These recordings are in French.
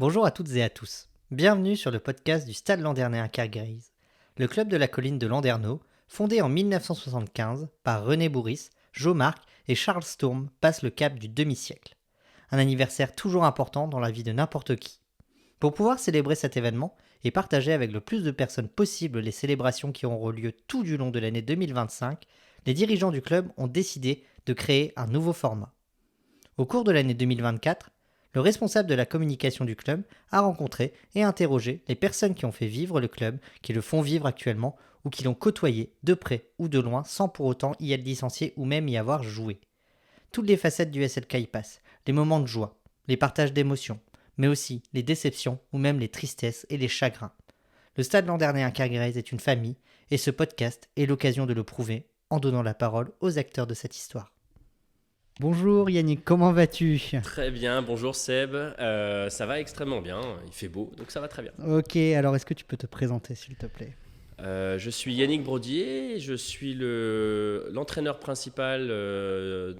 Bonjour à toutes et à tous. Bienvenue sur le podcast du Stade Landernais Carglaise, le club de la colline de Landerneau, fondé en 1975 par René Bourris, Jo Marc et Charles Sturm, passe le cap du demi-siècle. Un anniversaire toujours important dans la vie de n'importe qui. Pour pouvoir célébrer cet événement et partager avec le plus de personnes possible les célébrations qui auront lieu tout du long de l'année 2025, les dirigeants du club ont décidé de créer un nouveau format. Au cours de l'année 2024, le responsable de la communication du club a rencontré et interrogé les personnes qui ont fait vivre le club, qui le font vivre actuellement ou qui l'ont côtoyé de près ou de loin sans pour autant y être licencié ou même y avoir joué. Toutes les facettes du SLK y passent, les moments de joie, les partages d'émotions, mais aussi les déceptions ou même les tristesses et les chagrins. Le Stade Landernais Carglaise est une famille et ce podcast est l'occasion de le prouver en donnant la parole aux acteurs de cette histoire. Bonjour Yannick, comment vas-tu ? Très bien, bonjour Seb, ça va extrêmement bien, il fait beau, donc ça va très bien. Ok, alors est-ce que tu peux te présenter s'il te plaît ? Je suis Yannick Brodier, je suis l'entraîneur principal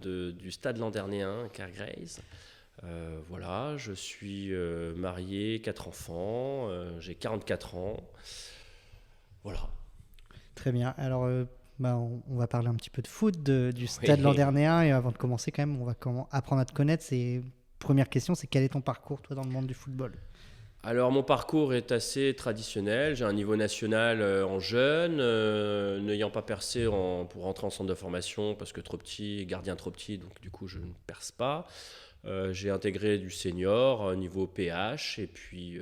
du Stade Landernais Carglaise. Voilà, je suis marié, 4 enfants, j'ai 44 ans, voilà. Très bien, alors on va parler un petit peu de foot, du Stade Landernais, et avant de commencer quand même, on va apprendre à te connaître. Première question, c'est quel est ton parcours toi dans le monde du football ? Alors mon parcours est assez traditionnel, j'ai un niveau national en jeune, n'ayant pas percé pour rentrer en centre de formation parce que trop petit, gardien trop petit, donc du coup je ne perce pas. J'ai intégré du senior niveau PH et puis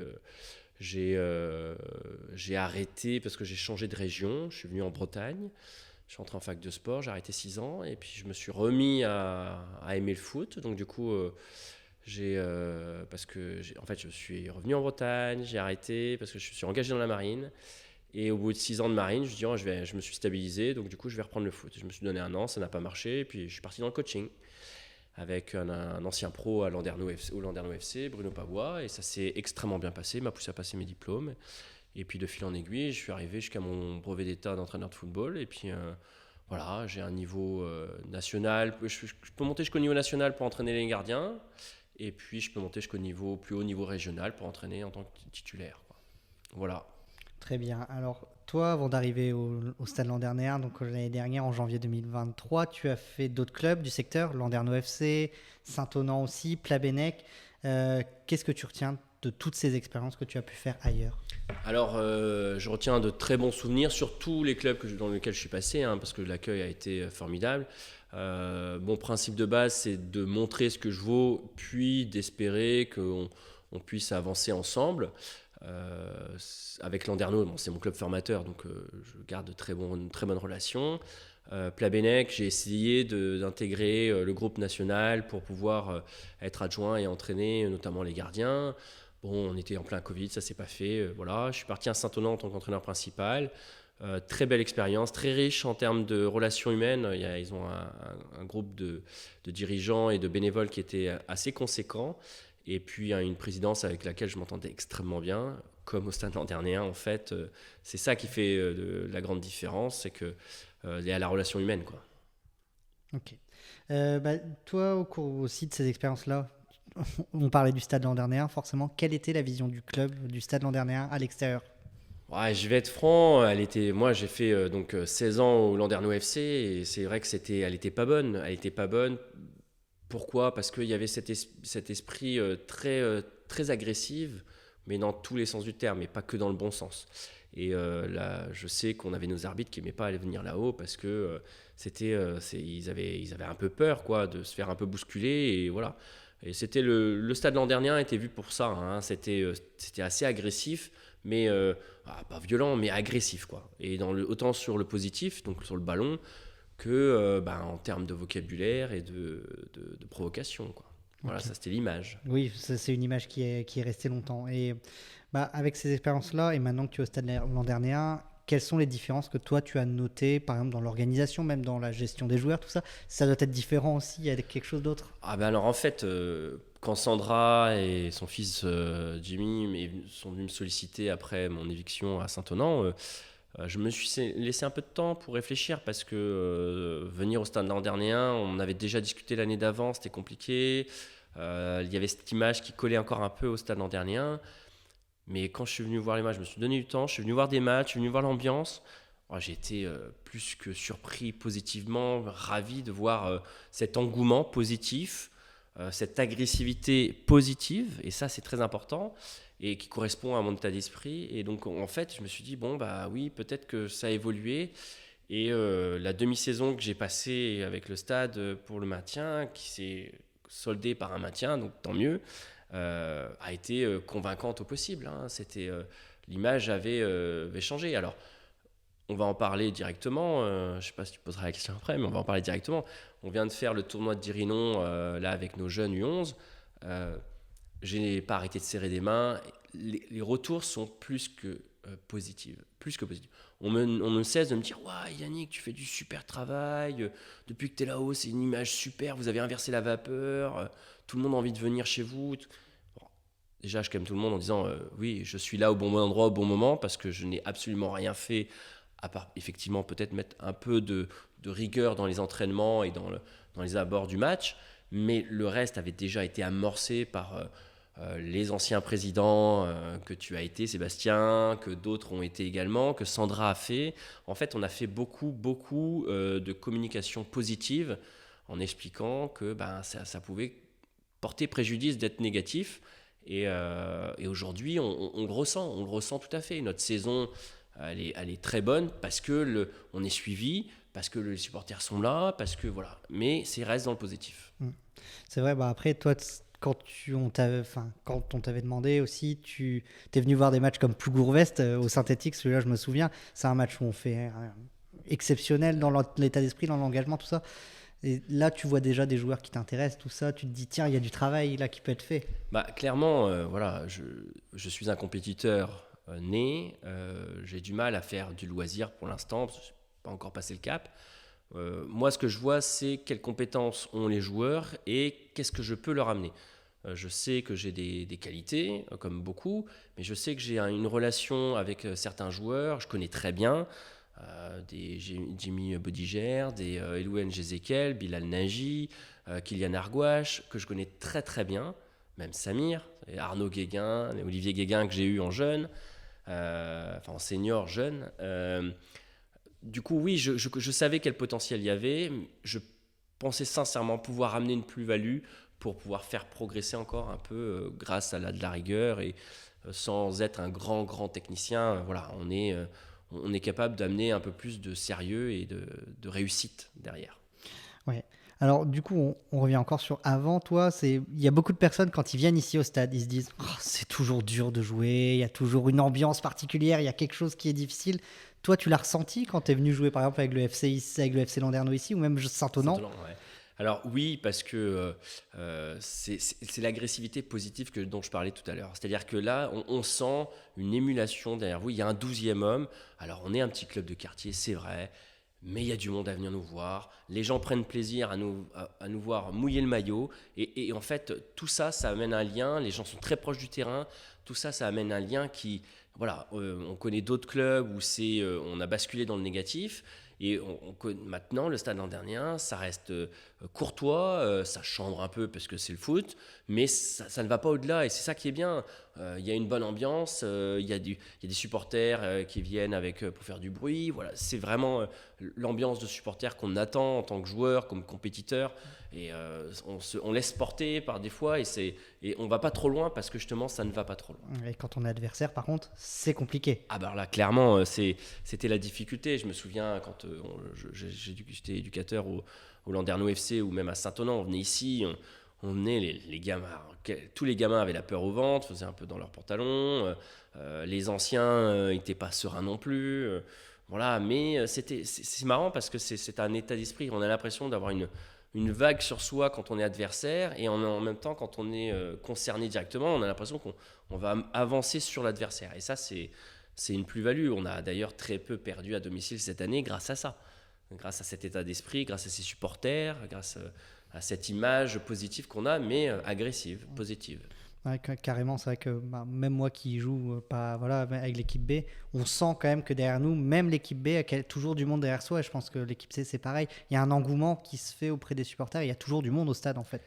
j'ai arrêté parce que j'ai changé de région, je suis venu en Bretagne, je suis entré en fac de sport, j'ai arrêté 6 ans et puis je me suis remis à aimer le foot, donc du coup... en fait, je suis revenu en Bretagne, j'ai arrêté parce que je suis engagé dans la marine. Et au bout de 6 ans de marine, je dis, je me suis stabilisé, donc du coup, je vais reprendre le foot. Je me suis donné un an, ça n'a pas marché, et puis je suis parti dans le coaching avec un ancien pro au Landerneau FC, Bruno Pavois, et ça s'est extrêmement bien passé, il m'a poussé à passer mes diplômes. Et puis de fil en aiguille, je suis arrivé jusqu'à mon brevet d'état d'entraîneur de football, et puis voilà, j'ai un niveau national, je peux monter jusqu'au niveau national pour entraîner les gardiens. Et puis, je peux monter jusqu'au plus haut niveau régional pour entraîner en tant que titulaire. Voilà. Très bien. Alors, toi, avant d'arriver au Stade Landernais, donc l'année dernière, en janvier 2023, tu as fait d'autres clubs du secteur, Landerneau FC, Saint-Onant aussi, Plabennec. Qu'est-ce que tu retiens de toutes ces expériences que tu as pu faire ailleurs ? Alors, je retiens de très bons souvenirs sur tous les clubs dans lesquels je suis passé, parce que l'accueil a été formidable. Mon principe de base, c'est de montrer ce que je vaux, puis d'espérer qu'on puisse avancer ensemble. Avec Landerneau, c'est mon club formateur, donc je garde de très bonnes relations. Plabennec, j'ai essayé d'intégrer le groupe national pour pouvoir être adjoint et entraîner notamment les gardiens. Bon, on était en plein Covid, ça s'est pas fait. Voilà, je suis parti à Saint-Onant en tant qu'entraîneur principal. Très belle expérience, très riche en termes de relations humaines. Ils ont un groupe de dirigeants et de bénévoles qui était assez conséquent. Et puis une présidence avec laquelle je m'entendais extrêmement bien, comme au Stade Landernais. En fait, c'est ça qui fait la grande différence, c'est qu'il y a la relation humaine, quoi. Ok. Toi, au cours aussi de ces expériences-là, on parlait du Stade Landernais, forcément. Quelle était la vision du club, du Stade Landernais à l'extérieur ? Ouais, je vais être franc, moi j'ai fait 16 ans au Landerneau FC et c'est vrai que elle était pas bonne. Elle était pas bonne. Pourquoi ? Parce qu'il y avait cet esprit très agressif, mais dans tous les sens du terme, et pas que dans le bon sens. Et là, je sais qu'on avait nos arbitres qui n'aimaient pas aller venir là-haut parce que ils avaient un peu peur, quoi, de se faire un peu bousculer et voilà. Et c'était le Stade Landernais était vu pour ça. C'était assez agressif, mais pas violent, mais agressif, quoi. Et autant sur le positif, donc sur le ballon, que en termes de vocabulaire et de provocation, quoi. Voilà, Okay. ça c'était l'image. Oui, c'est une image qui est restée longtemps. Et avec ces expériences-là, et maintenant que tu es au Stade Landernais, quelles sont les différences que toi tu as notées, par exemple dans l'organisation, même dans la gestion des joueurs, tout ça ? Ça doit être différent aussi, il y a quelque chose d'autre ? Alors en fait, quand Sandra et son fils Jimmy sont venus me solliciter après mon éviction à Saint-Onant, je me suis laissé un peu de temps pour réfléchir parce que venir au Stade Landernais, on avait déjà discuté l'année d'avant, c'était compliqué. Il y avait cette image qui collait encore un peu au Stade Landernéen. Mais quand je suis venu voir les matchs, je me suis donné du temps, je suis venu voir des matchs, je suis venu voir l'ambiance. J'ai été plus que surpris positivement, ravi de voir cet engouement positif, cette agressivité positive, et ça c'est très important, et qui correspond à mon état d'esprit. Et donc en fait, je me suis dit, bon bah oui, peut-être que ça a évolué. Et la demi-saison que j'ai passée avec le Stade pour le maintien, qui s'est soldée par un maintien, donc tant mieux, a été convaincante au possible. L'image avait changé. Alors, on va en parler directement. Je ne sais pas si tu poseras la question après, mais on va en parler directement. On vient de faire le tournoi de Dirinon là avec nos jeunes U11. Je n'ai pas arrêté de serrer des mains. Les retours sont plus que positifs. Plus que positifs. On ne cesse de me dire, ouais, Yannick, tu fais du super travail. Depuis que tu es là-haut, c'est une image super. Vous avez inversé la vapeur. Tout le monde a envie de venir chez vous. Bon, déjà, je calme tout le monde en disant, oui, je suis là au bon endroit, au bon moment, parce que je n'ai absolument rien fait, à part effectivement peut-être mettre un peu de rigueur dans les entraînements et dans les abords du match. Mais le reste avait déjà été amorcé par les anciens présidents que tu as été, Sébastien, que d'autres ont été également, que Sandra a fait. En fait, on a fait beaucoup de communication positive en expliquant que ça pouvait porter préjudice d'être négatif. Et aujourd'hui, on le ressent tout à fait. Notre saison, elle est très bonne parce que on est suivi, parce que les supporters sont là, parce que voilà. Mais c'est reste dans le positif. C'est vrai, après, toi, quand on t'avait demandé aussi, tu es venu voir des matchs comme Plougourvest au synthétique, celui-là, je me souviens. C'est un match où on fait exceptionnel dans l'état d'esprit, dans l'engagement, tout ça. Et là, tu vois déjà des joueurs qui t'intéressent, tout ça. Tu te dis, tiens, il y a du travail là qui peut être fait. Clairement, voilà, je suis un compétiteur né. J'ai du mal à faire du loisir pour l'instant, parce que je n'ai pas encore passé le cap. Moi, ce que je vois, c'est quelles compétences ont les joueurs et qu'est-ce que je peux leur amener. Je sais que j'ai des qualités, comme beaucoup, mais je sais que j'ai une relation avec certains joueurs, je connais très bien. Des Jimmy Bodiger, des Elouen Jezekel, Bilal Nagy, Kylian Arguache, que je connais très très bien, même Samir, Arnaud Guéguin, Olivier Guéguin que j'ai eu en jeune, en senior jeune. Du coup, oui, je savais quel potentiel il y avait. Je pensais sincèrement pouvoir amener une plus-value pour pouvoir faire progresser encore un peu grâce à de la rigueur et sans être un grand technicien. Voilà, on est capable d'amener un peu plus de sérieux et de réussite derrière. Ouais. Alors du coup, on revient encore sur avant. Toi, il y a beaucoup de personnes quand ils viennent ici au stade, ils se disent c'est toujours dur de jouer, il y a toujours une ambiance particulière, il y a quelque chose qui est difficile. Toi, tu l'as ressenti quand tu es venu jouer par exemple avec le FC Landerneau ici ou même Saint-Aunan? Ouais. Alors oui, parce que c'est l'agressivité positive dont je parlais tout à l'heure. C'est-à-dire que là, on sent une émulation derrière vous. Il y a un 12e homme. Alors on est un petit club de quartier, c'est vrai, mais il y a du monde à venir nous voir. Les gens prennent plaisir à nous voir mouiller le maillot. Et en fait, tout ça, ça amène un lien. Les gens sont très proches du terrain. Tout ça, ça amène un lien qui... Voilà, on connaît d'autres clubs où on a basculé dans le négatif. Et maintenant, le Stade Landernéen, ça reste courtois, ça chambre un peu parce que c'est le foot, mais ça ne va pas au-delà et c'est ça qui est bien. Il y a une bonne ambiance, il y a des supporters qui viennent pour faire du bruit. Voilà, c'est vraiment l'ambiance de supporters qu'on attend en tant que joueur, comme compétiteur. Et on laisse porter par des fois et on ne va pas trop loin parce que justement, ça ne va pas trop loin. Et quand on est adversaire, par contre, c'est compliqué. Ah bah là, clairement, c'était la difficulté. Je me souviens quand j'étais éducateur au Landerneau FC ou même à Saint-Aunan, on venait ici, on venait, les gamins, tous les gamins avaient la peur au ventre, faisaient un peu dans leurs pantalons, les anciens n'étaient pas sereins non plus. Voilà, mais c'est marrant parce que c'est un état d'esprit. On a l'impression d'avoir une vague sur soi quand on est adversaire et en même temps quand on est concerné directement, on a l'impression qu'on va avancer sur l'adversaire. Et ça, c'est une plus-value. On a d'ailleurs très peu perdu à domicile cette année grâce à ça. Grâce à cet état d'esprit, grâce à ses supporters, grâce à cette image positive qu'on a, mais agressive, positive. Ouais, carrément, c'est vrai que même moi qui joue avec l'équipe B, on sent quand même que derrière nous, même l'équipe B a toujours du monde derrière soi. Et je pense que l'équipe C, c'est pareil. Il y a un engouement qui se fait auprès des supporters. Il y a toujours du monde au stade, en fait.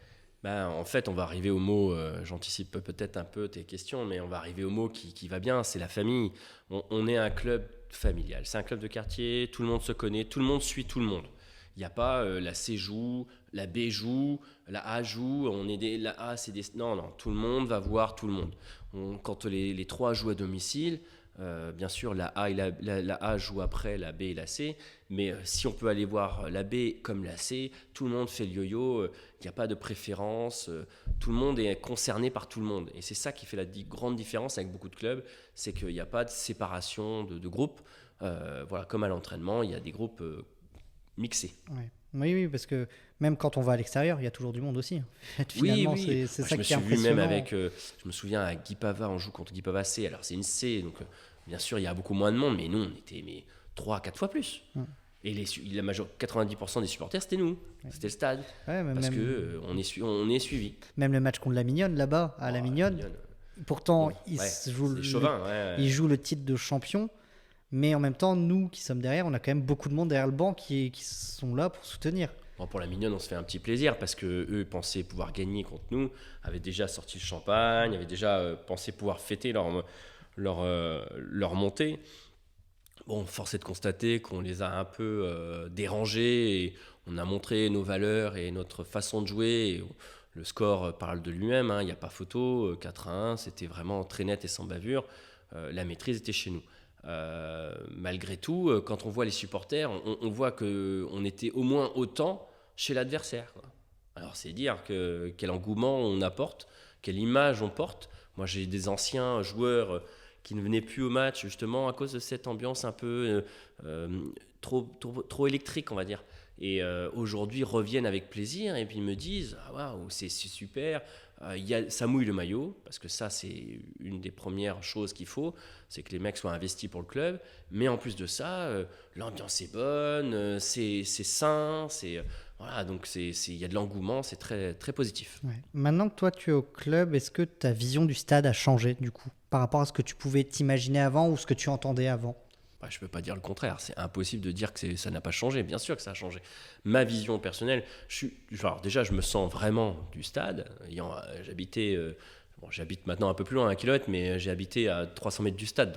En fait, on va arriver au mot, j'anticipe peut-être un peu tes questions, mais on va arriver au mot qui va bien, c'est la famille. On est un club familial, c'est un club de quartier, tout le monde se connaît, tout le monde suit tout le monde. Il n'y a pas la C joue, la B joue, la A joue, la A c'est des... Non, non, tout le monde va voir tout le monde. Quand les trois jouent à domicile, bien sûr la A, la A joue après la B et la C, mais si on peut aller voir la B comme la C, tout le monde fait le yo-yo, il n'y a pas de préférence, tout le monde est concerné par tout le monde. Et c'est ça qui fait la grande différence avec beaucoup de clubs, c'est qu'il n'y a pas de séparation de groupes. Voilà, comme à l'entraînement, il y a des groupes mixés. Ouais. Oui, oui, parce que même quand on va à l'extérieur, il y a toujours du monde aussi. Oui, Finalement, oui. c'est Moi, ça je me qui est suis vu même impressionnant. avec, je me souviens à Guipava, on joue contre Guipava C, alors c'est une C, donc bien sûr il y a beaucoup moins de monde, mais nous on était 3 à 4 fois plus. Ouais. Et la 90% des supporters c'était nous, c'était le stade, Ouais, mais parce même, que on est suivi. même le match contre la Mignonne, là-bas, à la Oh, Mignonne, mignonne. pourtant, Bon, ils ouais, jouent c'est chauvin, ouais. ils jouent le titre de champion, mais en même temps, nous qui sommes derrière, on a quand même beaucoup de monde derrière le banc qui sont là pour soutenir. Bon, pour la mignonne, on se fait un petit plaisir parce que eux pensaient pouvoir gagner contre nous, avaient déjà sorti le champagne, avaient déjà pensé pouvoir fêter leur montée. Bon, force est de constater qu'on les a un peu dérangés et on a montré nos valeurs et notre façon de jouer. Et le score parle de lui-même, hein, il n'y a pas photo, 4-1, c'était vraiment très net et sans bavure. La maîtrise était chez nous. Malgré tout, quand on voit les supporters, on voit qu'on était au moins autant chez l'adversaire, quoi. Alors c'est dire quel engouement on apporte, quelle image on porte. Moi j'ai des anciens joueurs qui ne venaient plus au match justement à cause de cette ambiance un peu trop électrique, on va dire. Et aujourd'hui reviennent avec plaisir et puis ils me disent ah waouh c'est super, ça mouille le maillot parce que ça c'est une des premières choses qu'il faut, c'est que les mecs soient investis pour le club, mais en plus de ça l'ambiance est bonne, c'est sain, voilà, donc il y a de l'engouement, c'est très très positif. Ouais. Maintenant que toi tu es au club, est-ce que ta vision du stade a changé du coup par rapport à ce que tu pouvais t'imaginer avant ou ce que tu entendais avant? Je ne peux pas dire le contraire, c'est impossible de dire que ça n'a pas changé, bien sûr que ça a changé. Ma vision personnelle, déjà je me sens vraiment du stade, j'habite maintenant un peu plus loin, 1 kilomètre, mais j'ai habité à 300 mètres du stade,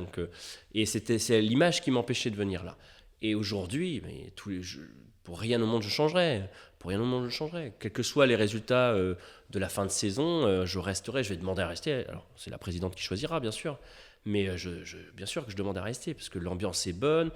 et c'est l'image qui m'empêchait de venir là. Et aujourd'hui, pour rien au monde je changerais, quels que soient les résultats de la fin de saison, je resterai, je vais demander à rester, alors c'est la présidente qui choisira bien sûr, mais bien sûr que je demande à rester parce que l'ambiance est bonne,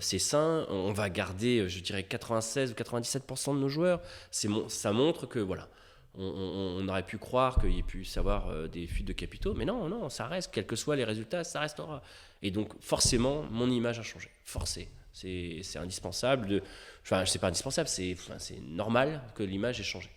c'est sain. On va garder, je dirais, 96 ou 97% de nos joueurs. Ça montre que voilà, on aurait pu croire qu'il y ait pu avoir des fuites de capitaux, mais non, non, ça reste. Quels que soient les résultats, ça restera. Et donc forcément, mon image a changé. Forcé. C'est indispensable. Enfin, c'est pas indispensable. C'est normal que l'image ait changé.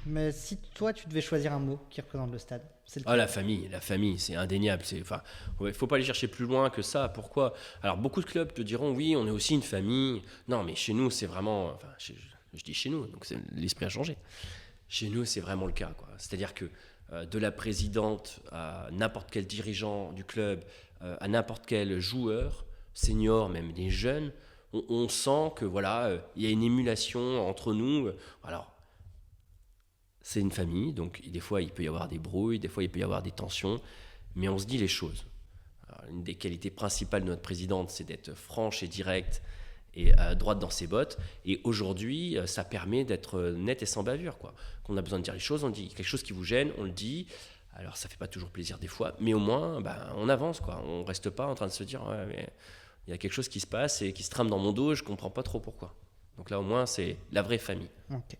Mais si toi tu devais choisir un mot qui représente le stade, c'est La famille, c'est indéniable. Il faut pas aller chercher plus loin que ça. Pourquoi? Alors, beaucoup de clubs te diront, oui, on est aussi une famille. Non, mais chez nous, c'est vraiment... je dis chez nous, donc l'esprit a changé. Chez nous, c'est vraiment le cas, quoi. C'est-à-dire que de la présidente à n'importe quel dirigeant du club, à n'importe quel joueur, senior, même des jeunes, on sent que voilà, il y a une émulation entre nous. Alors, c'est une famille, donc des fois il peut y avoir des brouilles, des fois il peut y avoir des tensions, mais on se dit les choses. Alors, une des qualités principales de notre présidente, c'est d'être franche et directe et droite dans ses bottes. Et aujourd'hui, ça permet d'être net et sans bavure, quoi. Quand on a besoin de dire les choses, on dit quelque chose qui vous gêne, on le dit. Alors ça fait pas toujours plaisir des fois, mais au moins on avance, quoi. On reste pas en train de se dire ouais, mais il y a quelque chose qui se passe et qui se trame dans mon dos, je comprends pas trop pourquoi. Donc là au moins c'est la vraie famille. Ok.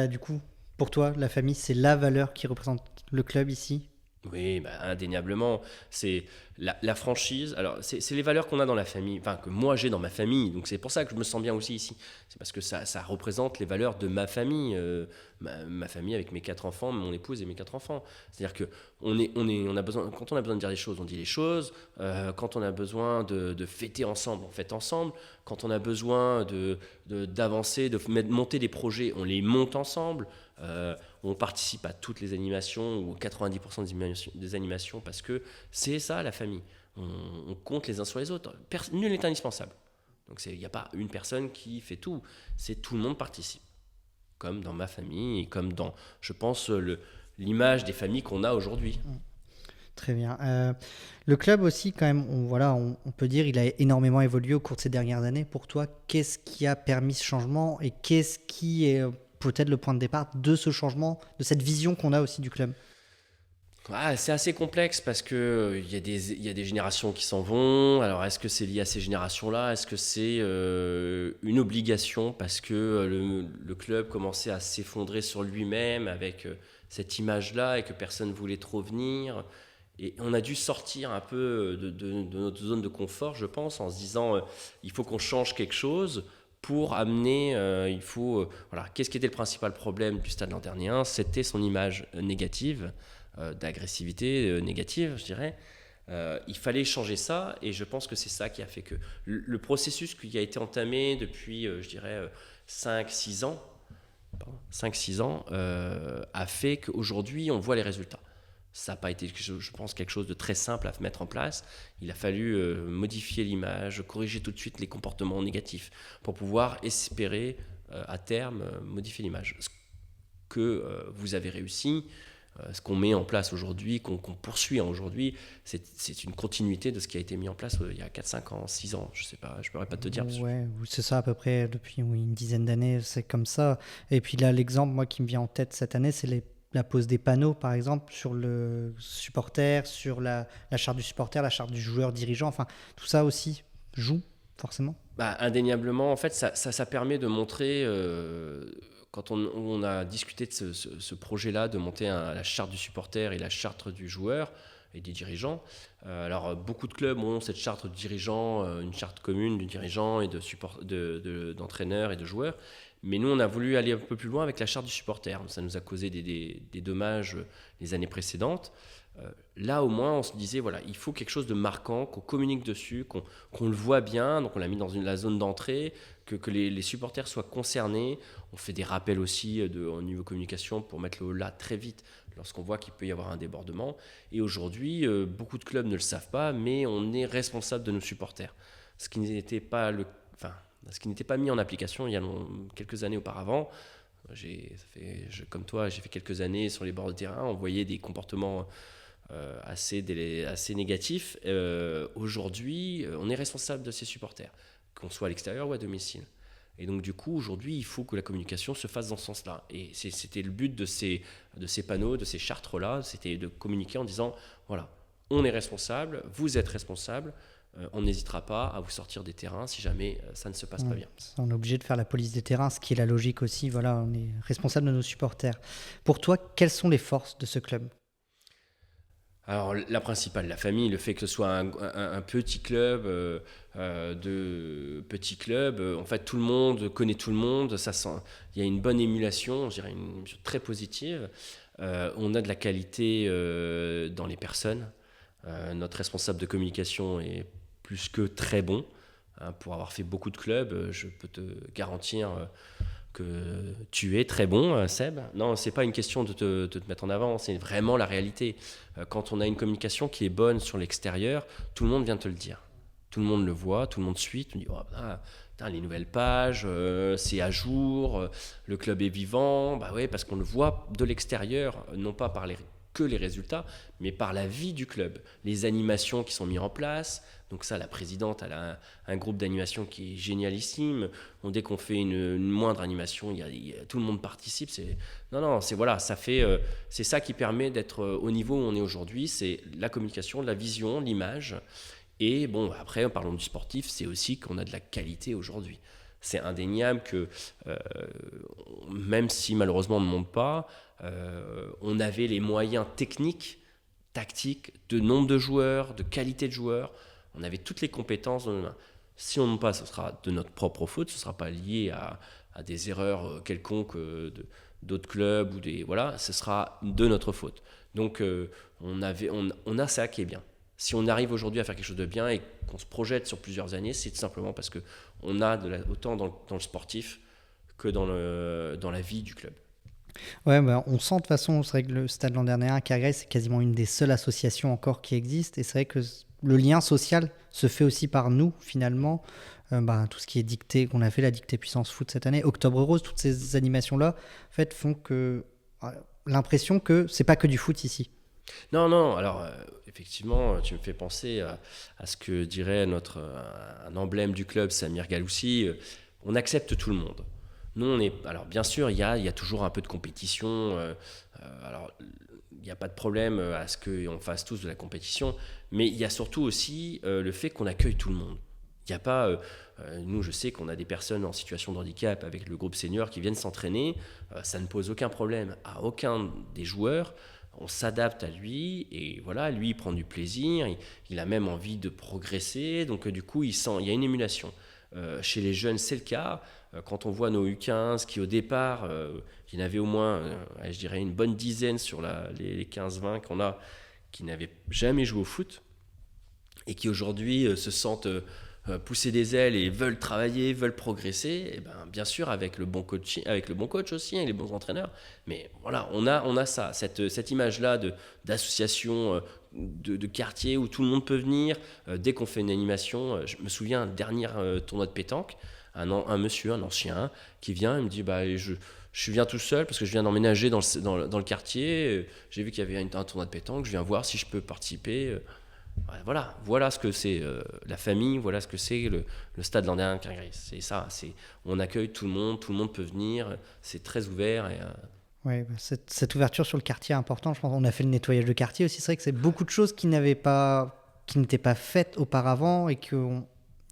Du coup, pour toi, la famille, c'est la valeur qui représente le club ici? Oui, indéniablement. C'est la franchise. Alors, c'est les valeurs qu'on a dans la famille, enfin, que moi j'ai dans ma famille. Donc, c'est pour ça que je me sens bien aussi ici. C'est parce que ça représente les valeurs de ma famille. Ma famille avec mes 4 enfants, mon épouse et mes 4 enfants. C'est-à-dire que on a besoin, quand on a besoin de dire les choses, on dit les choses. Quand on a besoin de fêter ensemble, on fête ensemble. Quand on a besoin d'avancer, de monter des projets, on les monte ensemble. On participe à toutes les animations ou 90% des animations parce que c'est ça la famille. On compte les uns sur les autres. Nul n'est indispensable. Donc il n'y a pas une personne qui fait tout. C'est tout le monde participe. comme dans ma famille et comme dans, je pense, l'image des familles qu'on a aujourd'hui. Très bien. Le club aussi, quand même, on peut dire il a énormément évolué au cours de ces dernières années. Pour toi, qu'est-ce qui a permis ce changement et qu'est-ce qui est peut-être le point de départ de ce changement, de cette vision qu'on a aussi du club? C'est assez complexe parce que il y a des générations qui s'en vont. Alors, est-ce que c'est lié à ces générations-là? Est-ce que c'est une obligation parce que le club commençait à s'effondrer sur lui-même avec cette image-là et que personne voulait trop venir? Et on a dû sortir un peu de notre zone de confort, je pense, en se disant il faut qu'on change quelque chose pour amener. Voilà, qu'est-ce qui était le principal problème du Stade Landernéen? C'était son image négative, d'agressivité négative, je dirais. Il fallait changer ça, et je pense que c'est ça qui a fait que le processus qui a été entamé depuis, je dirais, 5-6 ans, 5-6 ans a fait qu'aujourd'hui, on voit les résultats. Ça n'a pas été, je pense, quelque chose de très simple à mettre en place. Il a fallu modifier l'image, corriger tout de suite les comportements négatifs pour pouvoir espérer à terme modifier l'image. Ce que vous avez réussi, ce qu'on met en place aujourd'hui, qu'on poursuit aujourd'hui, c'est une continuité de ce qui a été mis en place il y a 4-5 ans, 6 ans, je ne sais pas, je ne pourrais pas te dire. Ouais, c'est ça à peu près depuis une dizaine d'années, c'est comme ça. Et puis là, l'exemple moi qui me vient en tête cette année, c'est la pose des panneaux, par exemple, sur le supporter, sur la charte du supporter, la charte du joueur dirigeant. Enfin, tout ça aussi joue forcément. Indéniablement, en fait, ça permet de montrer, quand on a discuté de ce projet-là, de monter la charte du supporter et la charte du joueur et des dirigeants. Alors, beaucoup de clubs ont cette charte de dirigeant, une charte commune du dirigeant et d'entraîneur et de joueurs. Mais nous, on a voulu aller un peu plus loin avec la charte du supporter. Ça nous a causé des dommages les années précédentes. Là, au moins, on se disait, voilà, il faut quelque chose de marquant, qu'on communique dessus, qu'on le voit bien. Donc, on l'a mis dans la zone d'entrée, que les supporters soient concernés. On fait des rappels aussi au niveau communication pour mettre le là très vite lorsqu'on voit qu'il peut y avoir un débordement. Et aujourd'hui, beaucoup de clubs ne le savent pas, mais on est responsable de nos supporters. Ce qui n'était pas mis en application il y a quelques années auparavant. Comme toi, j'ai fait quelques années sur les bords de terrain. On voyait des comportements assez négatifs. Aujourd'hui, on est responsable de ses supporters, qu'on soit à l'extérieur ou à domicile. Et donc, du coup, aujourd'hui, il faut que la communication se fasse dans ce sens-là. Et c'était le but de ces panneaux, de ces chartres-là, c'était de communiquer en disant, voilà, on est responsable, vous êtes responsable, on n'hésitera pas à vous sortir des terrains si jamais ça ne se passe pas bien. On est obligé de faire la police des terrains, ce qui est la logique aussi. Voilà, on est responsable de nos supporters. Pour toi, quelles sont les forces de ce club ? Alors, la principale, la famille, le fait que ce soit un petit club, en fait, tout le monde connaît tout le monde, il y a une bonne émulation, je dirais une chose très positive. On a de la qualité dans les personnes. Notre responsable de communication est plus que très bon. Pour avoir fait beaucoup de clubs, je peux te garantir que tu es très bon, Seb. Non, c'est pas une question de te mettre en avant, c'est vraiment la réalité. Quand on a une communication qui est bonne sur l'extérieur, tout le monde vient te le dire. Tout le monde le voit, tout le monde suit, tout le monde dit les nouvelles pages, c'est à jour, le club est vivant. Bah ouais, parce qu'on le voit de l'extérieur, non pas par que les résultats, mais par la vie du club, les animations qui sont mises en place. Donc ça, la présidente, elle a un groupe d'animation qui est génialissime. Dès qu'on fait une moindre animation, tout le monde participe. C'est ça qui permet d'être au niveau où on est aujourd'hui. C'est la communication, la vision, l'image. Et bon, après, parlons du sportif, c'est aussi qu'on a de la qualité aujourd'hui. C'est indéniable que, même si malheureusement on ne monte pas, on avait les moyens techniques, tactiques, de nombre de joueurs, de qualité de joueurs. On avait toutes les compétences dans nos mains. Si on ne monte pas, ce sera de notre propre faute, ce ne sera pas lié à des erreurs quelconques d'autres clubs, ce sera de notre faute. Donc on a ça qui est bien. Si on arrive aujourd'hui à faire quelque chose de bien et qu'on se projette sur plusieurs années, c'est tout simplement parce qu'on a autant dans le sportif que dans la vie du club. Ouais, on sent de toute façon, c'est vrai que le Stade Landernéen à Cargray, c'est quasiment une des seules associations encore qui existent. Et c'est vrai que le lien social se fait aussi par nous, finalement. Tout ce qui est dicté, qu'on a fait la dictée puissance foot cette année, Octobre Rose, toutes ces animations-là, en fait, font que l'impression que c'est pas que du foot ici. Non, alors effectivement, tu me fais penser à ce que dirait un emblème du club, Samir Galoussi, on accepte tout le monde. Nous, alors bien sûr, il y a toujours un peu de compétition, alors il n'y a pas de problème à ce qu'on fasse tous de la compétition, mais il y a surtout aussi le fait qu'on accueille tout le monde. Il n'y a pas, nous je sais qu'on a des personnes en situation de handicap avec le groupe senior qui viennent s'entraîner, ça ne pose aucun problème à aucun des joueurs, on s'adapte à lui et voilà, lui il prend du plaisir, il a même envie de progresser, donc du coup il y a une émulation. Chez les jeunes c'est le cas, quand on voit nos U15 qui au départ, il y en avait au moins, je dirais une bonne dizaine sur les 15-20 qu'on a, qui n'avaient jamais joué au foot et qui aujourd'hui se sentent pousser des ailes et veulent travailler, veulent progresser, et ben, bien sûr avec le bon coach aussi, et les bons entraîneurs. Mais voilà, on a ça, cette image-là d'association, de quartier où tout le monde peut venir. Dès qu'on fait une animation, je me souviens, un dernier tournoi de pétanque, un monsieur, un ancien, qui vient et me dit je viens tout seul parce que je viens d'emménager dans le quartier. J'ai vu qu'il y avait un tournoi de pétanque, je viens voir si je peux participer. Voilà ce que c'est la famille, voilà ce que c'est le stade Landerneau Kergries. C'est ça, on accueille tout le monde peut venir, c'est très ouvert. Ouais, cette ouverture sur le quartier est importante. Je pense qu'on a fait le nettoyage de quartier aussi. C'est vrai que c'est beaucoup de choses qui n'étaient pas faites auparavant et qui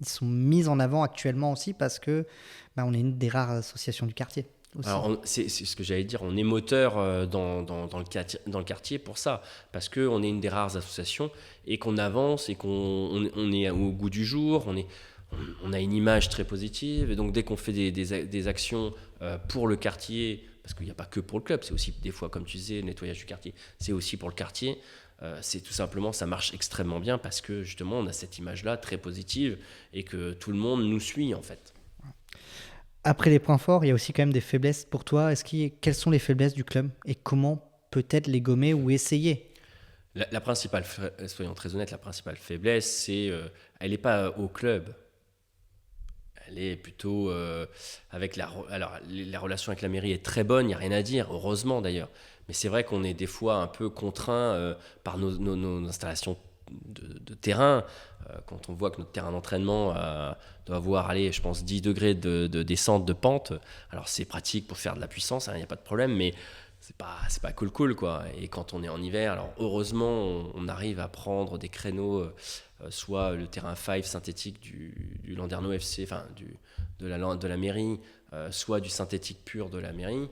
sont mises en avant actuellement aussi parce que on est une des rares associations du quartier. Aussi. Alors, c'est ce que j'allais dire, on est moteur dans le quartier pour ça, parce qu'on est une des rares associations et qu'on avance et qu'on est au goût du jour, on a une image très positive, et donc dès qu'on fait des actions pour le quartier, parce qu'il n'y a pas que pour le club, c'est aussi des fois, comme tu disais, le nettoyage du quartier, c'est aussi pour le quartier, c'est tout simplement, ça marche extrêmement bien parce que justement on a cette image-là très positive et que tout le monde nous suit en fait. Après les points forts, il y a aussi quand même des faiblesses pour toi. Quelles sont les faiblesses du club et comment peut-être les gommer ou essayer? La principale, soyons très honnêtes, la principale faiblesse, elle n'est pas au club. Elle est plutôt avec alors, la relation avec la mairie est très bonne, il n'y a rien à dire, heureusement d'ailleurs. Mais c'est vrai qu'on est des fois un peu contraint par nos installations de terrain. Quand on voit que notre terrain d'entraînement doit avoir, je pense, 10 degrés de descente de pente, alors c'est pratique pour faire de la puissance, il n'y a pas de problème, mais c'est pas cool quoi. Et quand on est en hiver, alors heureusement on arrive à prendre des créneaux, soit le terrain 5 synthétique du Landerneau FC, enfin de la mairie, soit du synthétique pur de la mairie.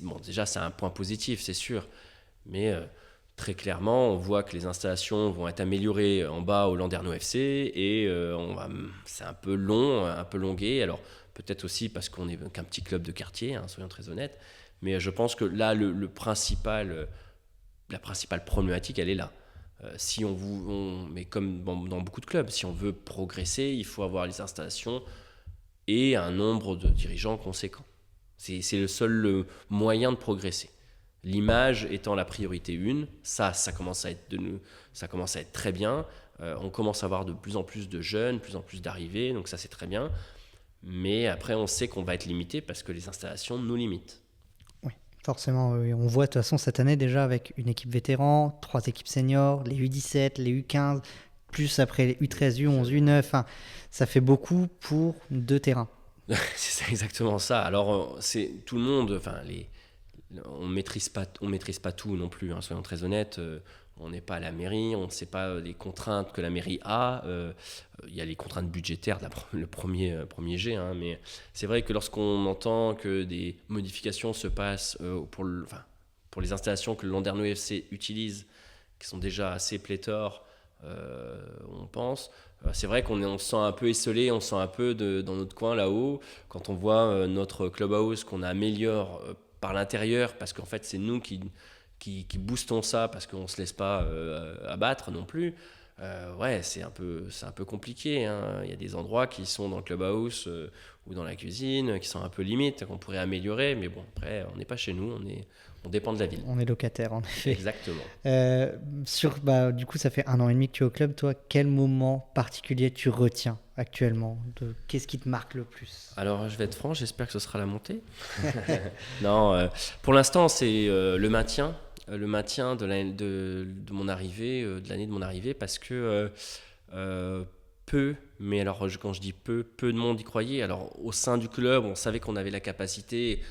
Bon, déjà c'est un point positif, c'est sûr, mais très clairement, on voit que les installations vont être améliorées en bas au Landerneau FC et c'est un peu long, un peu longué. Alors peut-être aussi parce qu'on n'est qu'un petit club de quartier, soyons très honnêtes. Mais je pense que là, la principale problématique, elle est là. Mais comme dans beaucoup de clubs, si on veut progresser, il faut avoir les installations et un nombre de dirigeants conséquent. C'est le seul moyen de progresser. L'image étant la priorité 1, ça commence à être très bien. On commence à avoir de plus en plus de jeunes, de plus en plus d'arrivées, donc ça c'est très bien. Mais après, on sait qu'on va être limité parce que les installations nous limitent. Oui, forcément. On voit de toute façon cette année déjà avec une équipe vétéran, 3 équipes seniors, les U17, les U15, plus après les U13, U11, U9. Enfin, ça fait beaucoup pour 2 terrains. C'est exactement ça. Alors, c'est tout le monde. On maîtrise pas tout non plus. Soyons très honnêtes. On n'est pas à la mairie, on ne sait pas les contraintes que la mairie a. Il y a les contraintes budgétaires, le premier jet. Mais c'est vrai que lorsqu'on entend que des modifications se passent pour les installations que le Landerneau FC utilise, qui sont déjà assez pléthores, on pense. C'est vrai qu'on se sent un peu esselé, on se sent un peu dans notre coin là-haut. Quand on voit notre clubhouse qu'on améliore par l'intérieur, parce qu'en fait c'est nous qui boostons ça, parce qu'on ne se laisse pas abattre non plus. ouais, c'est un peu compliqué, hein. Il y a des endroits qui sont dans le clubhouse ou dans la cuisine qui sont un peu limites, qu'on pourrait améliorer, mais bon, après, on n'est pas chez nous, on dépend de la ville. On est locataire, en effet. Exactement. Du coup, ça fait 1 an et demi que tu es au club. Toi, quel moment particulier tu retiens actuellement qu'est-ce qui te marque le plus? Alors, je vais être franc, j'espère que ce sera la montée. Non, pour l'instant, c'est le maintien. Le maintien de mon arrivée, de l'année de mon arrivée, parce que mais alors quand je dis peu de monde y croyait. Alors au sein du club, on savait qu'on avait la capacité,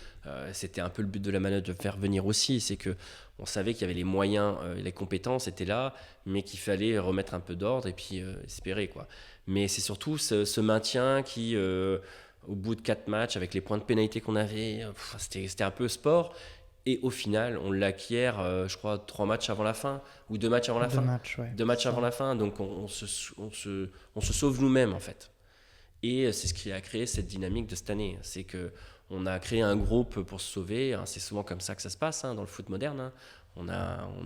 c'était un peu le but de la manœuvre de faire venir aussi, c'est que on savait qu'il y avait les moyens, les compétences étaient là, mais qu'il fallait remettre un peu d'ordre et puis espérer quoi. Mais c'est surtout ce maintien qui, au bout de 4 matchs, avec les points de pénalité qu'on avait, c'était un peu sport. Et au final, on l'acquiert, je crois, 3 matchs avant la fin, ou 2 matchs avant la fin. Ouais, 2 matchs avant la fin, donc on se sauve nous-mêmes, en fait. Et c'est ce qui a créé cette dynamique de cette année. C'est qu'on a créé un groupe pour se sauver. C'est souvent comme ça que ça se passe dans le foot moderne. On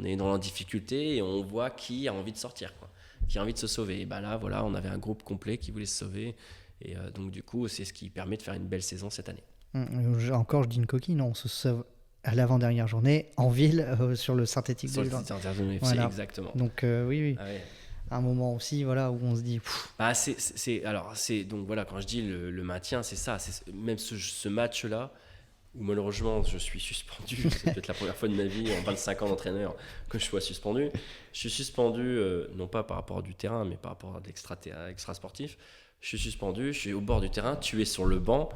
est dans la difficulté et on voit qui a envie de sortir, quoi. Qui a envie de se sauver. Et ben là, voilà, on avait un groupe complet qui voulait se sauver. Et donc, du coup, c'est ce qui permet de faire une belle saison cette année. Encore, je dis une coquille, non, on se sauve à l'avant-dernière journée en ville sur le synthétique sur de le synthétique FC, voilà. Exactement. Donc oui. Ah ouais. Un moment aussi voilà, où on se dit donc voilà, quand je dis le maintien, c'est ça, c'est même ce match-là où malheureusement je suis suspendu. C'est peut-être la première fois de ma vie en 25 ans d'entraîneur que je sois suspendu. Je suis suspendu non pas par rapport du terrain, mais par rapport à l'extra sportif. Je suis suspendu, je suis au bord du terrain, tu es sur le banc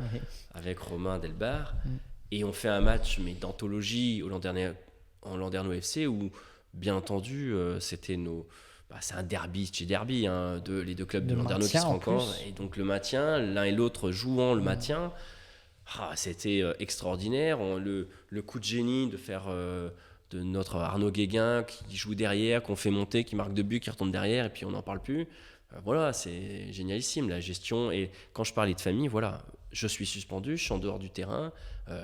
avec Romain Delbar. Et on fait un match mais d'anthologie en Landerneau FC où, bien entendu, c'était c'est un derby, les deux clubs de Landerneau qui se rencontrent. Et donc le maintien, l'un et l'autre jouant le maintien, c'était extraordinaire. Le coup de génie de faire de notre Arnaud Guéguin qui joue derrière, qu'on fait monter, qui marque 2 buts, qui retombe derrière et puis on n'en parle plus. Voilà, c'est génialissime la gestion. Et quand je parlais de famille, voilà, je suis suspendu, je suis en dehors du terrain,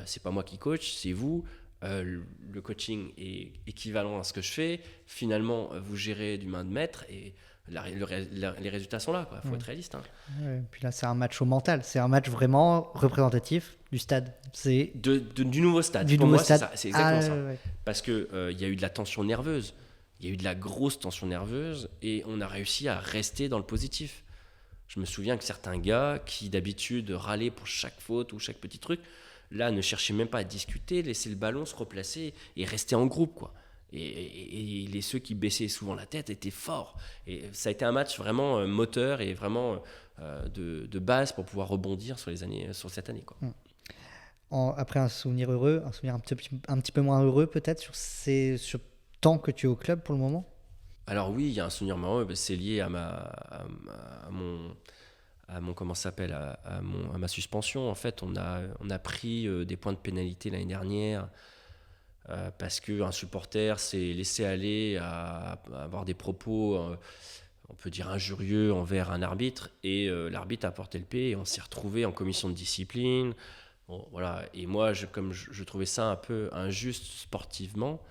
c'est pas moi qui coach, c'est vous. Le coaching est équivalent à ce que je fais. Finalement, vous gérez du main de maître et les résultats sont là. Il faut être réaliste. Ouais, puis là, c'est un match au mental. C'est un match vraiment représentatif du stade. C'est du nouveau stade. Du Pour nouveau moi, stade. C'est exactement ça. Ouais. Parce qu'il y a eu de la tension nerveuse. Il y a eu de la grosse tension nerveuse et on a réussi à rester dans le positif. Je me souviens que certains gars qui d'habitude râlaient pour chaque faute ou chaque petit truc, là ne cherchaient même pas à discuter, laissaient le ballon se replacer et rester en groupe, quoi. Et ceux qui baissaient souvent la tête étaient forts. Et ça a été un match vraiment moteur et vraiment de base pour pouvoir rebondir sur cette année, quoi. Après un souvenir heureux, un souvenir un petit peu moins heureux peut-être sur tant que tu es au club pour le moment? Alors oui, il y a un souvenir marrant, c'est lié à ma suspension. En fait, on a pris des points de pénalité l'année dernière parce qu'un supporter s'est laissé aller à avoir des propos, on peut dire injurieux envers un arbitre, et l'arbitre a porté le paix et on s'est retrouvé en commission de discipline. Bon, voilà. Et moi, comme je trouvais ça un peu injuste sportivement,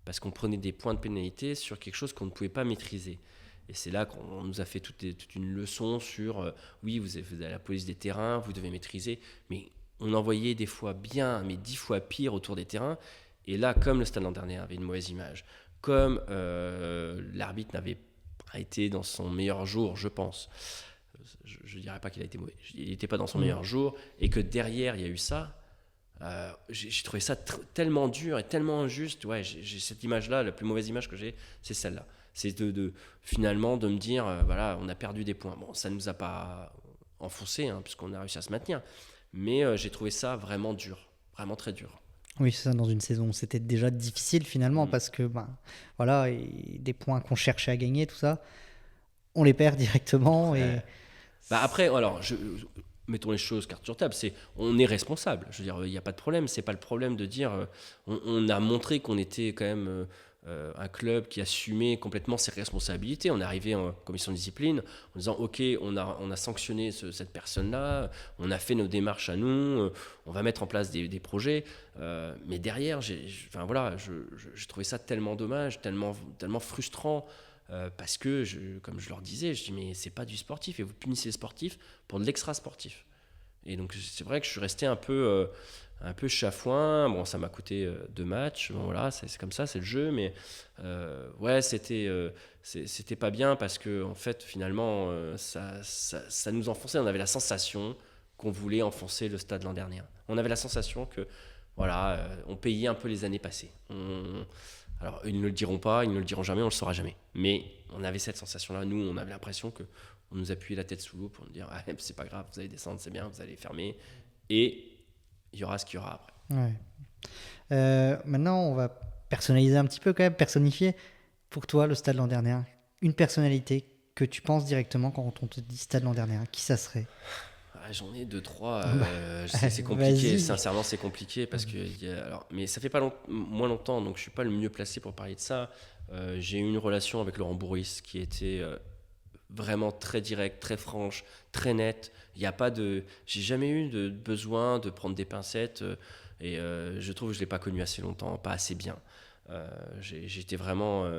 parce qu'on prenait des points de pénalité sur quelque chose qu'on ne pouvait pas maîtriser. Et c'est là qu'on nous a fait toute une leçon sur oui, vous avez la police des terrains, vous devez maîtriser, mais on envoyait des fois bien, mais 10 fois pire autour des terrains. Et là, comme le Stade Landerneau avait une mauvaise image, comme l'arbitre n'avait pas été dans son meilleur jour, je pense, je ne dirais pas qu'il a été mauvais, il n'était pas dans son meilleur jour, et que derrière il y a eu ça. J'ai trouvé ça tellement dur et tellement injuste. Ouais, j'ai cette image-là, la plus mauvaise image que j'ai, c'est celle-là. C'est finalement de me dire, voilà, on a perdu des points. Bon, ça ne nous a pas enfoncé, puisqu'on a réussi à se maintenir. Mais j'ai trouvé ça vraiment dur, vraiment très dur. Oui, c'est ça, dans une saison où c'était déjà difficile finalement, parce que voilà, et des points qu'on cherchait à gagner, tout ça, on les perd directement. Et après, alors, mettons les choses carte sur table, on est responsable. Je veux dire, il n'y a pas de problème. C'est pas le problème de dire, on a montré qu'on était quand même un club qui assumait complètement ses responsabilités. On est arrivé en commission de discipline en disant, ok, on a sanctionné cette personne-là, on a fait nos démarches à nous, on va mettre en place des projets. Mais derrière, j'ai trouvé ça tellement dommage, tellement frustrant. parce que, comme je leur disais, je dis mais c'est pas du sportif et vous punissez les sportifs pour de l'extra sportif. Et donc c'est vrai que je suis resté un peu chafouin. Bon, ça m'a coûté 2 matchs. Bon, voilà, c'est comme ça, c'est le jeu. Mais ouais, c'était pas bien parce que en fait, finalement, ça nous enfonçait. On avait la sensation qu'on voulait enfoncer le Stade l'an dernier. On avait la sensation que voilà, on payait un peu les années passées. Alors, ils ne le diront pas, ils ne le diront jamais, on ne le saura jamais. Mais on avait cette sensation-là. Nous, on avait l'impression que on nous appuyait la tête sous l'eau pour nous dire ah, c'est pas grave, vous allez descendre, c'est bien, vous allez fermer. Et il y aura ce qu'il y aura après. Ouais. Maintenant, on va personnaliser un petit peu quand même, personnifier. Pour toi, le Stade Landernéen, une personnalité que tu penses directement quand on te dit Stade Landernéen, qui ça serait? J'en ai 2-3. C'est compliqué. Vas-y. Sincèrement, c'est compliqué parce que. Mais ça fait pas moins longtemps, donc je suis pas le mieux placé pour parler de ça. J'ai eu une relation avec Laurent Bourris qui était vraiment très directe, très franche, très nette. Il y a pas de. J'ai jamais eu de besoin de prendre des pincettes et je trouve que je l'ai pas connu assez longtemps, pas assez bien. J'étais vraiment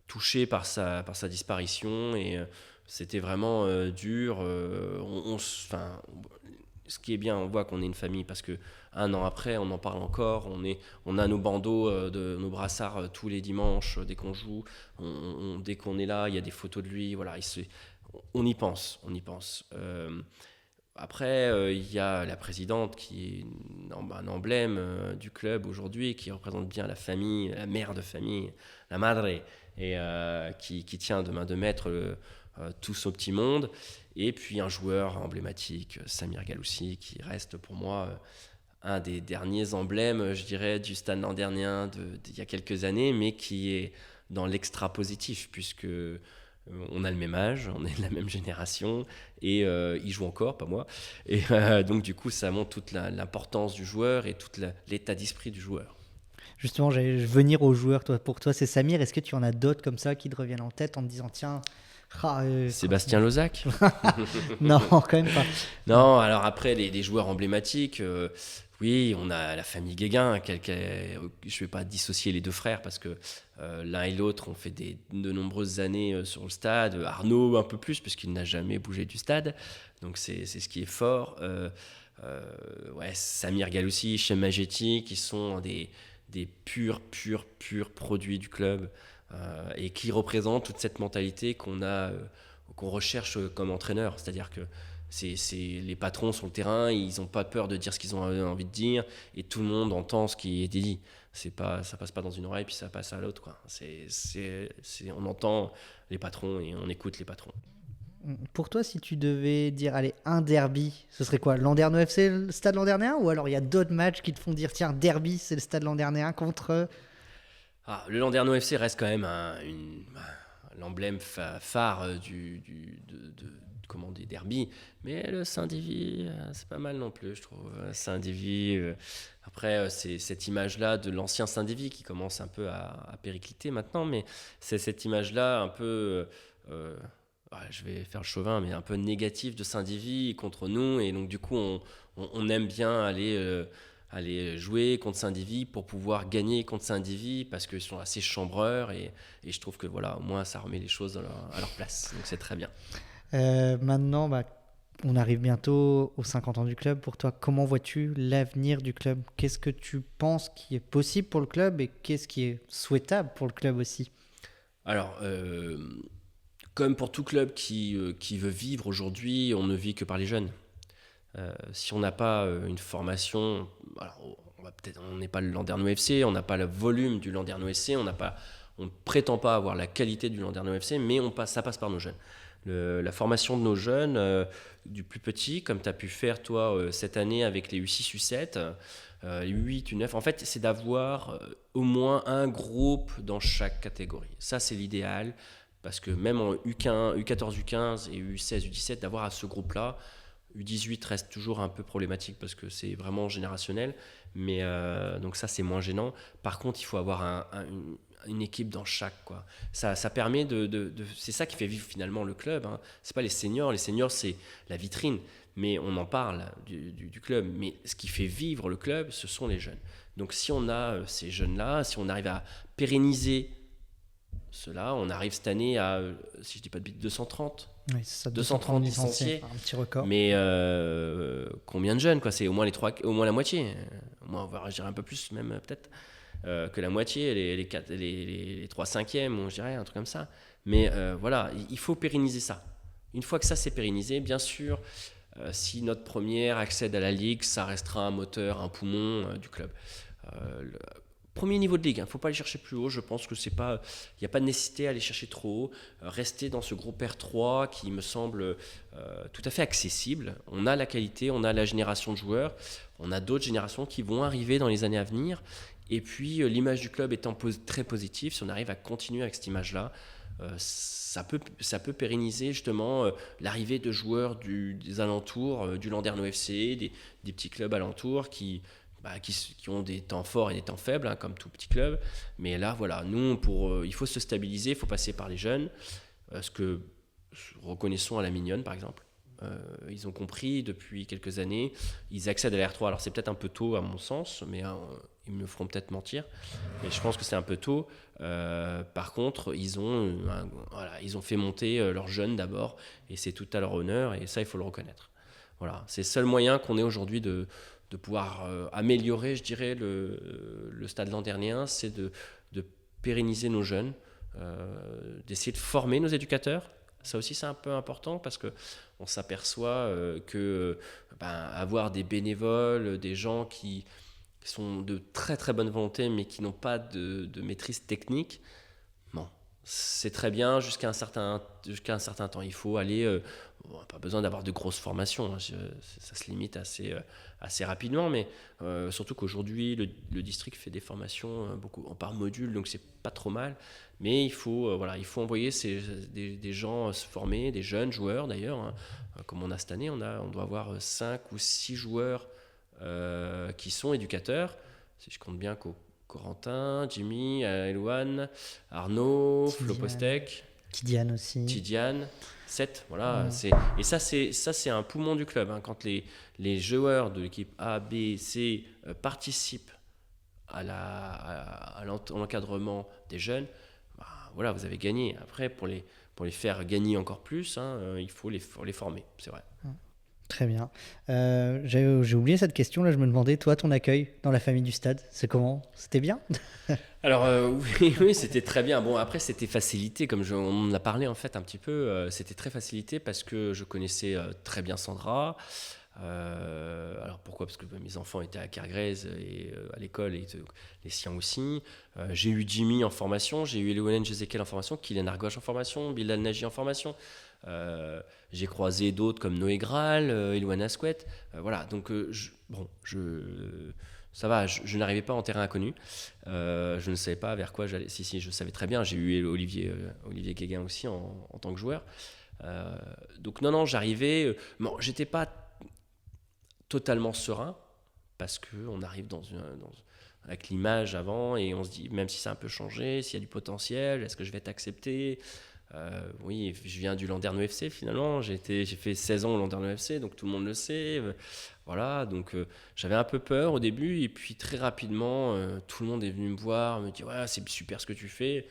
touché par sa disparition et c'était vraiment dur. Ce qui est bien, on voit qu'on est une famille parce que 1 an après, on en parle encore. On a nos bandeaux, nos brassards tous les dimanches dès qu'on joue. Dès qu'on est là, il y a des photos de lui. Voilà, on y pense, on y pense. Après, il y a la présidente qui est un emblème du club aujourd'hui, qui représente bien la famille, la mère de famille, la madre, et qui tient de main de maître tout son petit monde. Et puis un joueur emblématique, Samir Galoussi, qui reste pour moi un des derniers emblèmes, je dirais, du Stade Landernéen d'il y a quelques années, mais qui est dans l'extra positif, puisque on a le même âge, on est de la même génération, et il joue encore, pas moi. Et donc du coup, ça montre toute l'importance du joueur et tout l'état d'esprit du joueur. Justement, j'allais venir aux joueurs. Pour toi, c'est Samir. Est-ce que tu en as d'autres comme ça qui te reviennent en tête en te disant tiens, Sébastien Lozac. Non, quand même pas. Non, alors après, les joueurs emblématiques, oui, on a la famille Guéguin. Je ne vais pas dissocier les deux frères parce que l'un et l'autre ont fait de nombreuses années sur le stade. Arnaud un peu plus puisqu'il n'a jamais bougé du stade. Donc c'est ce qui est fort. Ouais, Samir Galoussi, Chem Majetti, qui sont des purs produits du club et qui représentent toute cette mentalité qu'on recherche comme entraîneur. C'est-à-dire que les patrons sur le terrain, ils n'ont pas peur de dire ce qu'ils ont envie de dire et tout le monde entend ce qui est dit. Ça passe pas dans une oreille puis ça passe à l'autre, quoi. On entend les patrons et on écoute les patrons. Pour toi, si tu devais dire allez, un derby, ce serait quoi? Landerneau FC, le Stade Landernéen? Ou alors il y a d'autres matchs qui te font dire tiens, derby, c'est le Stade Landernéen contre... Le Landerneau FC reste quand même l'emblème phare des derbies, mais le Saint-Divi, c'est pas mal non plus, je trouve. Saint-Divi, après, c'est cette image-là de l'ancien Saint-Divi qui commence un peu à péricliter maintenant, mais c'est cette image-là un peu, je vais faire le chauvin, mais un peu négative de Saint-Divi contre nous, et donc du coup, on aime bien aller jouer contre Saint-Divi pour pouvoir gagner contre Saint-Divi parce qu'ils sont assez chambreurs et je trouve que voilà, au moins ça remet les choses à leur place, donc c'est très bien. Maintenant, on arrive bientôt aux 50 ans du club. Pour toi, comment vois-tu l'avenir du club? Qu'est-ce que tu penses qui est possible pour le club et qu'est-ce qui est souhaitable pour le club aussi? Alors, comme pour tout club qui veut vivre aujourd'hui, on ne vit que par les jeunes. Si on n'a pas une formation, alors on n'est pas le Landerneau FC, on n'a pas le volume du Landerneau FC, on ne prétend pas avoir la qualité du Landerneau FC, mais ça passe par nos jeunes. La formation de nos jeunes, du plus petit, comme tu as pu faire toi cette année avec les U6, U7, U8, U9, en fait c'est d'avoir au moins un groupe dans chaque catégorie. Ça c'est l'idéal, parce que même en U15, U14, U15 et U16, U17, d'avoir à ce groupe-là, U18 reste toujours un peu problématique parce que c'est vraiment générationnel, mais donc ça c'est moins gênant. Par contre, il faut avoir une équipe dans chaque, quoi. Ça permet c'est ça qui fait vivre finalement le club, hein. C'est pas les seniors c'est la vitrine, mais on en parle du club. Mais ce qui fait vivre le club, ce sont les jeunes. Donc si on a ces jeunes-là, si on arrive à pérenniser Ceux-là, on arrive cette année à, si je dis pas de bêtises, 230. Oui, c'est ça, 230 licenciés. Un petit record. Mais combien de jeunes quoi? C'est au moins la moitié. Moi, je dirais un peu plus, même peut-être que la moitié, les 3/5, je dirais, un truc comme ça. Mais voilà, il faut pérenniser ça. Une fois que ça c'est pérennisé, bien sûr, si notre première accède à la Ligue, ça restera un moteur, un poumon du club. Le premier niveau de Ligue, il ne faut pas aller chercher plus haut. Je pense que il n'y a pas de nécessité à aller chercher trop haut. Rester dans ce groupe R3 qui me semble tout à fait accessible. On a la qualité, on a la génération de joueurs, on a d'autres générations qui vont arriver dans les années à venir. Et puis l'image du club étant très positive, si on arrive à continuer avec cette image-là, ça peut pérenniser justement l'arrivée de joueurs des alentours, du Landerneau FC, des petits clubs alentours qui ont des temps forts et des temps faibles, hein, comme tout petit club. Mais là, voilà, nous, il faut se stabiliser, il faut passer par les jeunes. Reconnaissons à la Mignonne, par exemple. Ils ont compris depuis quelques années, ils accèdent à la R3. Alors c'est peut-être un peu tôt à mon sens, mais ils me feront peut-être mentir. Mais je pense que c'est un peu tôt. Par contre, ils ont fait monter leurs jeunes d'abord, et c'est tout à leur honneur, et ça il faut le reconnaître. Voilà, c'est le seul moyen qu'on ait aujourd'hui de pouvoir améliorer, je dirais, le stade landernéen, c'est de pérenniser nos jeunes, d'essayer de former nos éducateurs. Ça aussi, c'est un peu important parce qu'on s'aperçoit que avoir des bénévoles, des gens qui sont de très très bonne volonté mais qui n'ont pas de maîtrise technique, bon, c'est très bien jusqu'à un certain temps. Il faut aller, pas besoin d'avoir de grosses formations, hein, ça se limite assez rapidement, mais surtout qu'aujourd'hui le district fait des formations beaucoup par module, donc c'est pas trop mal. Mais il faut envoyer des gens se former, des jeunes joueurs d'ailleurs, hein. Comme on a cette année, on doit avoir 5 ou 6 joueurs qui sont éducateurs, si je compte bien Corentin, Jimmy, Elouane, Arnaud, Flo Postek, Tidiane aussi. Tidiane, 7, voilà. Et ça c'est un poumon du club, hein. Quand les joueurs de l'équipe A, B, C participent à l'encadrement des jeunes, voilà, vous avez gagné. Après, pour les faire gagner encore plus, hein, il faut les former, c'est vrai. Très bien. J'ai oublié cette question, là je me demandais, toi, ton accueil dans la famille du stade, c'est comment? C'était bien? Alors oui, c'était très bien. Bon, après c'était facilité, comme on en a parlé en fait un petit peu, c'était très facilité parce que je connaissais très bien Sandra. Alors pourquoi? Parce que mes enfants étaient à Kergrez et à l'école, et les siens aussi. J'ai eu Jimmy en formation, j'ai eu Elouane Jezekiel en formation, Kylian Argoche en formation, Bilal Nagy en formation. J'ai croisé d'autres comme Noé Graal, Elouane Asquet. Voilà, donc ça va, je n'arrivais pas en terrain inconnu. Je ne savais pas vers quoi j'allais. Si, je savais très bien. J'ai eu Olivier Guéguin aussi en tant que joueur. Donc non, j'arrivais. J'étais pas totalement serein parce qu'on arrive avec l'image avant et on se dit, même si ça a un peu changé, s'il y a du potentiel, est-ce que je vais être accepté? Oui, je viens du Landerneau FC finalement, j'ai fait 16 ans au Landerneau FC, donc tout le monde le sait. Voilà, donc j'avais un peu peur au début, et puis très rapidement, tout le monde est venu me voir, me dire ouais, c'est super ce que tu fais.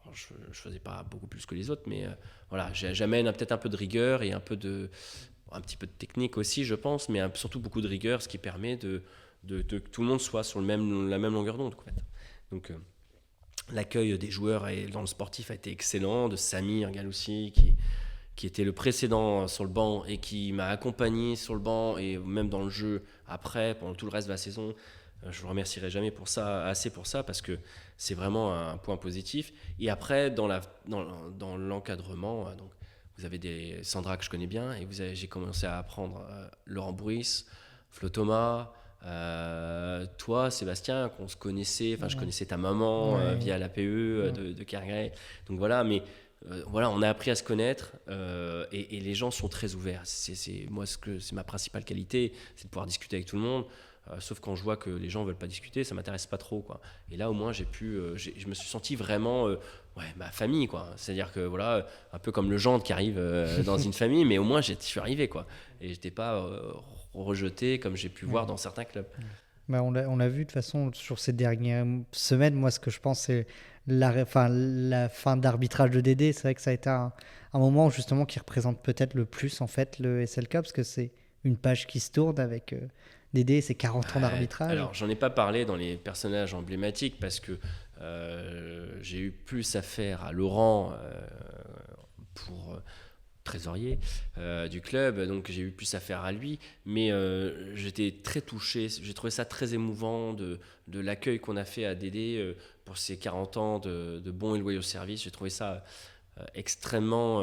Alors, je ne faisais pas beaucoup plus que les autres, mais voilà, j'amène peut-être un peu de rigueur et un petit peu de technique aussi, je pense, mais surtout beaucoup de rigueur, ce qui permet que tout le monde soit sur la même longueur d'onde. En fait. Donc l'accueil des joueurs dans le sportif a été excellent, de Samir Galoussi qui était le précédent sur le banc et qui m'a accompagné sur le banc et même dans le jeu après, pendant tout le reste de la saison. Je ne le remercierai jamais assez pour ça, parce que c'est vraiment un point positif. Et après, dans l'encadrement, donc, vous avez Sandra que je connais bien, et j'ai commencé à apprendre Laurent Bruys, Flo Thomas, toi Sébastien, qu'on se connaissait, je connaissais ta maman via l'APE de Kergrey. Donc voilà, mais voilà, on a appris à se connaître et les gens sont très ouverts. C'est ma principale qualité, c'est de pouvoir discuter avec tout le monde. Sauf quand je vois que les gens veulent pas discuter, ça m'intéresse pas trop, quoi. Et là au moins je me suis senti vraiment ma famille, quoi. C'est-à-dire que voilà, un peu comme le gendre qui arrive dans une famille, mais au moins je suis arrivé, quoi. Et j'étais pas rejeté comme j'ai pu voir dans certains clubs. On l'a vu de toute façon sur ces dernières semaines. Moi, ce que je pense, c'est la fin d'arbitrage de Dédé. C'est vrai que ça a été un moment justement qui représente peut-être le plus en fait le SLK, parce que c'est une page qui se tourne avec Dédé et ses 40 ans d'arbitrage. Alors, j'en ai pas parlé dans les personnages emblématiques parce que j'ai eu plus affaire à Laurent pour trésorier du club, donc j'ai eu plus affaire à lui, mais j'étais très touché, j'ai trouvé ça très émouvant de l'accueil qu'on a fait à Dédé pour ses 40 ans de bons et loyaux services. J'ai trouvé ça extrêmement,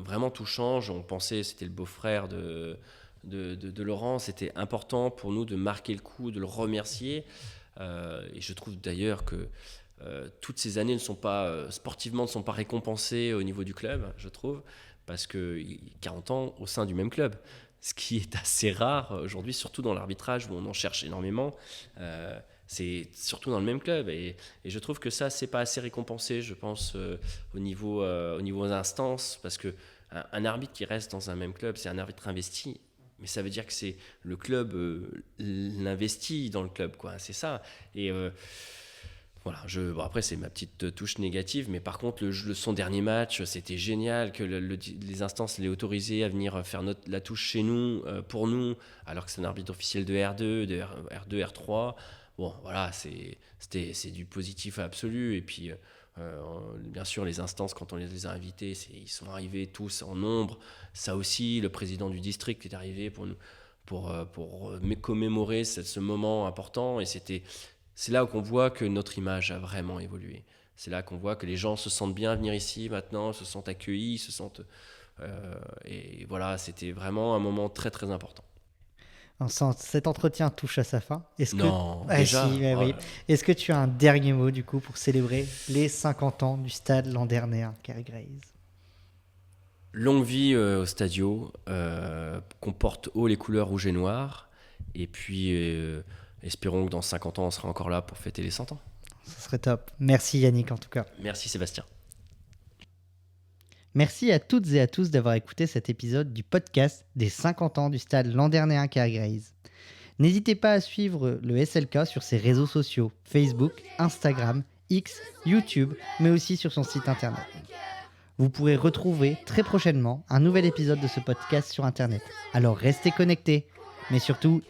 vraiment touchant. On pensait c'était le beau-frère de Laurent, c'était important pour nous de marquer le coup, de le remercier, et je trouve d'ailleurs que toutes ces années sportivement ne sont pas récompensées au niveau du club, je trouve, parce que 40 ans au sein du même club, ce qui est assez rare aujourd'hui, surtout dans l'arbitrage où on en cherche énormément. C'est surtout dans le même club, et je trouve que ça, c'est pas assez récompensé, je pense, au niveau des instances, parce que un arbitre qui reste dans un même club, c'est un arbitre investi. Mais ça veut dire que c'est le club l'investit dans le club, quoi. C'est ça. Et voilà, après c'est ma petite touche négative, mais par contre son dernier match, c'était génial que les instances l'aient autorisé à venir faire la touche chez nous, pour nous, alors que c'est un arbitre officiel de R2, R2, R3. Bon, voilà, c'est du positif absolu. Et puis bien sûr, les instances, quand on les a invités, ils sont arrivés tous en nombre. Ça aussi, le président du district est arrivé pour commémorer ce moment important, et c'est là qu'on voit que notre image a vraiment évolué. C'est là qu'on voit que les gens se sentent bien à venir ici maintenant, se sentent accueillis, et voilà, c'était vraiment un moment très très important. Cet entretien touche à sa fin. Non, déjà. Si, oui. Est-ce que tu as un dernier mot du coup pour célébrer les 50 ans du stade Landernéen Kerry Grays? Longue vie au Stadio, qu'on porte haut les couleurs rouge et noir, et puis espérons que dans 50 ans on sera encore là pour fêter les 100 ans. Ce serait top. Merci Yannick en tout cas. Merci Sébastien. Merci à toutes et à tous d'avoir écouté cet épisode du podcast des 50 ans du stade Landernéen Kerry Grays. N'hésitez pas à suivre le SLK sur ses réseaux sociaux, Facebook, Instagram, X, YouTube, mais aussi sur son site internet. Vous pourrez retrouver très prochainement un nouvel épisode de ce podcast sur internet. Alors restez connectés, mais surtout,